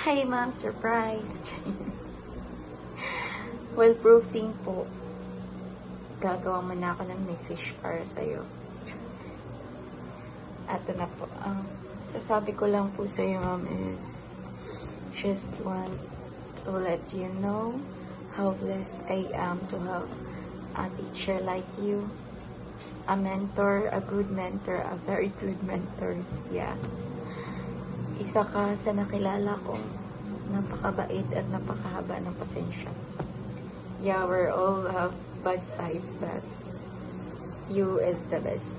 Hi, ma'am. Surprised. Well, proofing po. Gagawa mo na ako ng message para sa'yo. Ato na po. Sasabi ko lang po sa'yo, ma'am, is just want to let you know how blessed I am to have a teacher like you. A mentor, a good mentor, a very good mentor. Yeah. Isa ka sa nakilala kong napakabait at napakahaba ng pasensya. Yeah, we all have bad sides, but you is the best.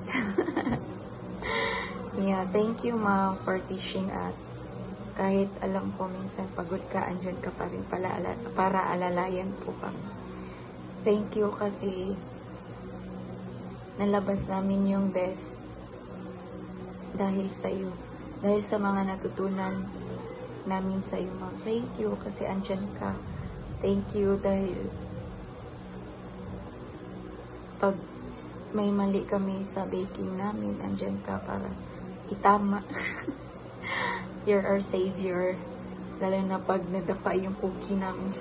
Yeah, thank you, ma'am, for teaching us. Kahit alam ko minsan pagod ka, andyan ka pa rin para alalayan po kami. Thank you kasi nalabas namin yung best dahil sa iyo. Dahil sa mga natutunan namin sa iyo, ma'am. Thank you kasi andyan ka. Thank you dahil pag may mali kami sa baking namin, andyan ka para itama. You're our savior. Lalo na pag nadapa yung cookie namin.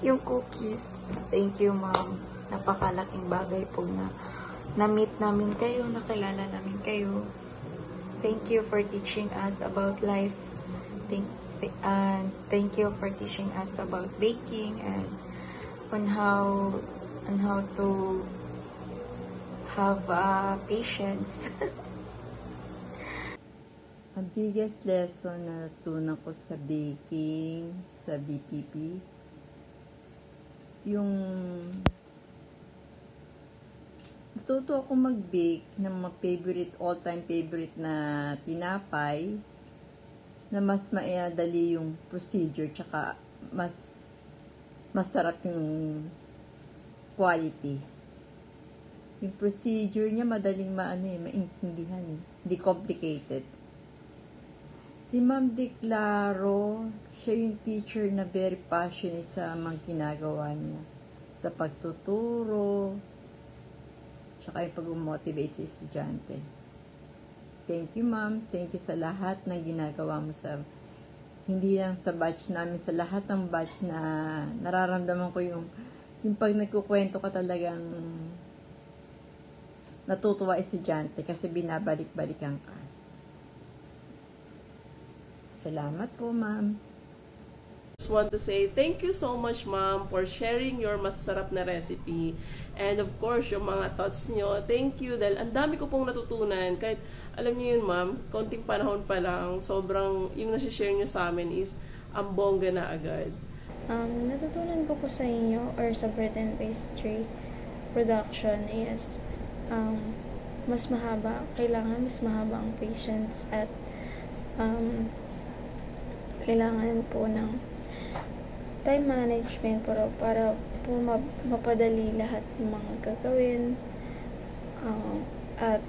Yung cookies. Thank you, ma'am. Napakalaking bagay po na na-meet namin kayo, nakilala namin kayo. Thank you for teaching us about life. Thank you for teaching us about baking and on how to have patience. Ang biggest lesson na natutunan ko sa baking, sa BPP, yung natuto ako mag-bake ng mga favorite, all-time favorite na tinapay na mas maidali yung procedure tsaka mas masarap yung quality. Yung procedure niya madaling maintindihan eh. Hindi complicated. Si Ma'am Declaro, siya yung teacher na very passionate sa mga ginagawa niya. Sa pagtuturo, tsaka yung pag-motivate sa estudyante. Thank you, ma'am. Thank you sa lahat ng ginagawa mo sa, hindi lang sa batch namin, sa lahat ng batch na nararamdaman ko yung pag nagkukwento ka talagang natutuwa estudyante kasi binabalik-balikan ka. Salamat po, ma'am. Just want to say thank you so much, ma'am, for sharing your masarap na recipe. And of course, yung mga thoughts nyo, thank you dahil ang dami ko pong natutunan. Kahit alam niyo yun, ma'am, konting panahon pa lang, sobrang yung nasi-share nyo sa amin is ang bongga na agad. Natutunan ko po sa inyo or sa bread and pastry production is mas mahaba, kailangan mas mahaba ang patience at kailangan po ng time management para po mapadali lahat ng mga gagawin at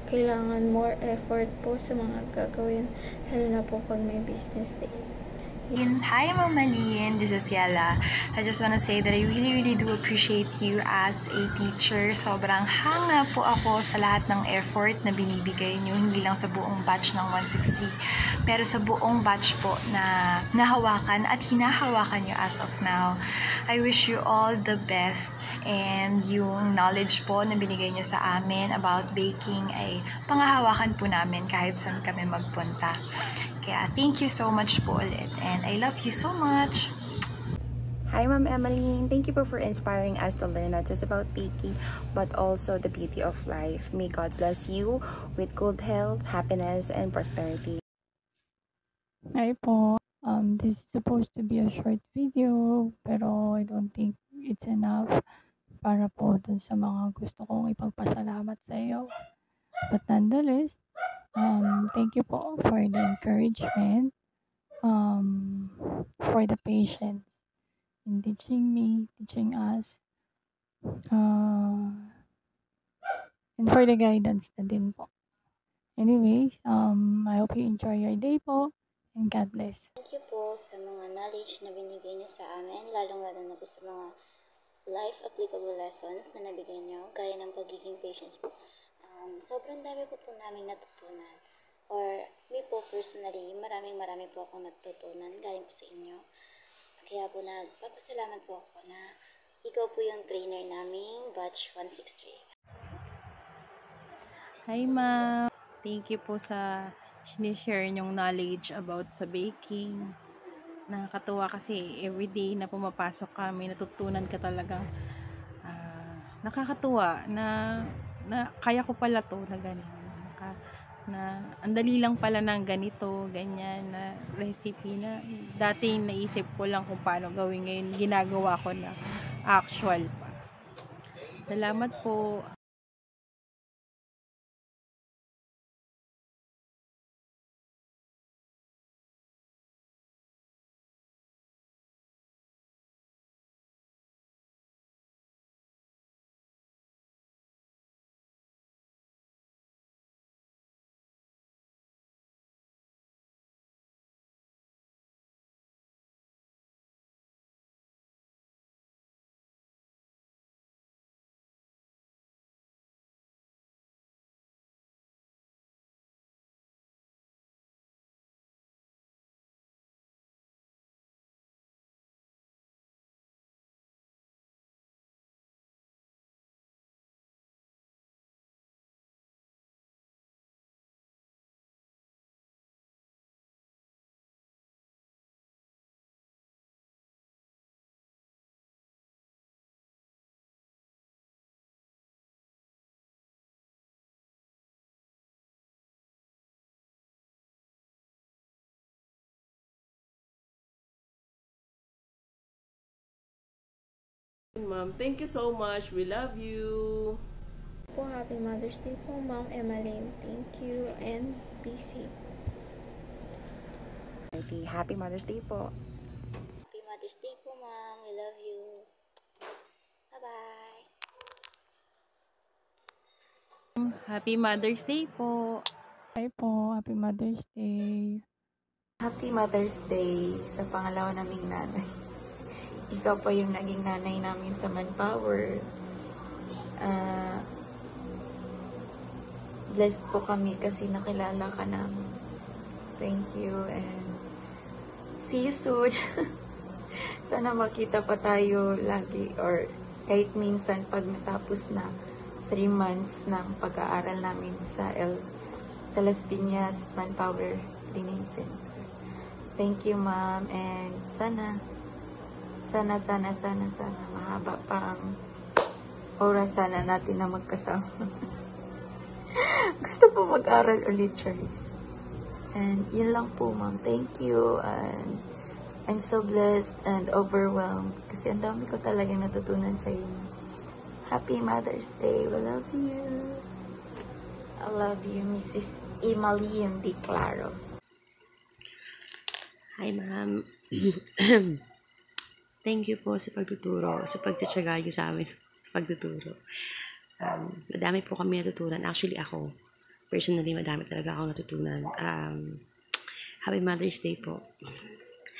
kailangan more effort po sa mga gagawin lalo na po pag may business day. Hi, Mama Lynn. This is Yella. I just want to say that I really do appreciate you as a teacher. Sobrang hanga po ako sa lahat ng effort na binibigay niyo, hindi lang sa buong batch ng 160, pero sa buong batch po na nahawakan at hinahawakan niyo as of now. I wish you all the best, and yung knowledge po na binigay niyo sa amin about baking ay pangahawakan po namin kahit saan kami magpunta. Kaya thank you so much po ulit, and I love you so much. Hi, Ma'am Emmeline. Thank you for inspiring us to learn not just about baking, but also the beauty of life. May God bless you with good health, happiness, and prosperity. Hi po. This is supposed to be a short video, pero I don't think it's enough para po dun sa mga gusto kong ipagpasalamat sa iyo. But nonetheless, thank you po for the encouragement, for the patience in teaching me, teaching us, and for the guidance na din po. Anyways, I hope you enjoy your day po, and God bless. Thank you po sa mga knowledge na binigay niyo sa amin, lalong-lalo na po sa mga life applicable lessons na nabigay niyo, gaya ng pagiging patience po. Sobrang dami po namin natutunan. or me po personally, maraming po akong natutunan galing po sa inyo. Kaya po nagpapasalamat po ako na ikaw po yung trainer naming batch 163. Hi ma'am! Thank you po sa sinishare nyong knowledge about sa baking. Nakakatuwa kasi everyday na pumapasok ka, may natutunan ka talaga. Nakakatuwa na kaya ko pala to na ganyan. Na ang dali lang pala ng ganito, ganyan na recipe na dati naisip ko lang kung paano gawin, ngayon ginagawa ko na actual pa. Salamat po. Ma'am, thank you so much. We love you. Po, Happy Mother's Day po, Ma'am Emmeline. Thank you and be safe. Okay, Happy Mother's Day po. Happy Mother's Day po, ma'am. We love you. Bye-bye. Happy Mother's Day po. Hi po, Happy Mother's Day. Happy Mother's Day sa pangalawa naming nanay. Ikaw pa yung naging nanay namin sa Manpower. Blessed po kami kasi nakilala ka namin. Thank you and see you soon. Sana makita pa tayo lagi or kahit minsan pag natapos na 3 months ng pag-aaral namin sa Las Piñas Manpower Training Center. Thank you, ma'am, and sana mahaba pa ang oras sana natin na magkasama. Gusto po mag-aral ulit, Charisse. And yun lang po, ma'am. Thank you. And I'm so blessed and overwhelmed kasi ang dami ko talagang natutunan sa inyo. Happy Mother's Day. We love you. I love you, Mrs. Emmeline Di Claro. Hi, ma'am. Thank you po sa pagtuturo, sa pagtitsaga niyo sa amin sa pagtuturo. Madami po kami natutunan. Actually, ako, personally, madami talaga ako natutunan. Happy Mother's Day po.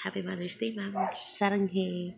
Happy Mother's Day, ma'am. Saranghe.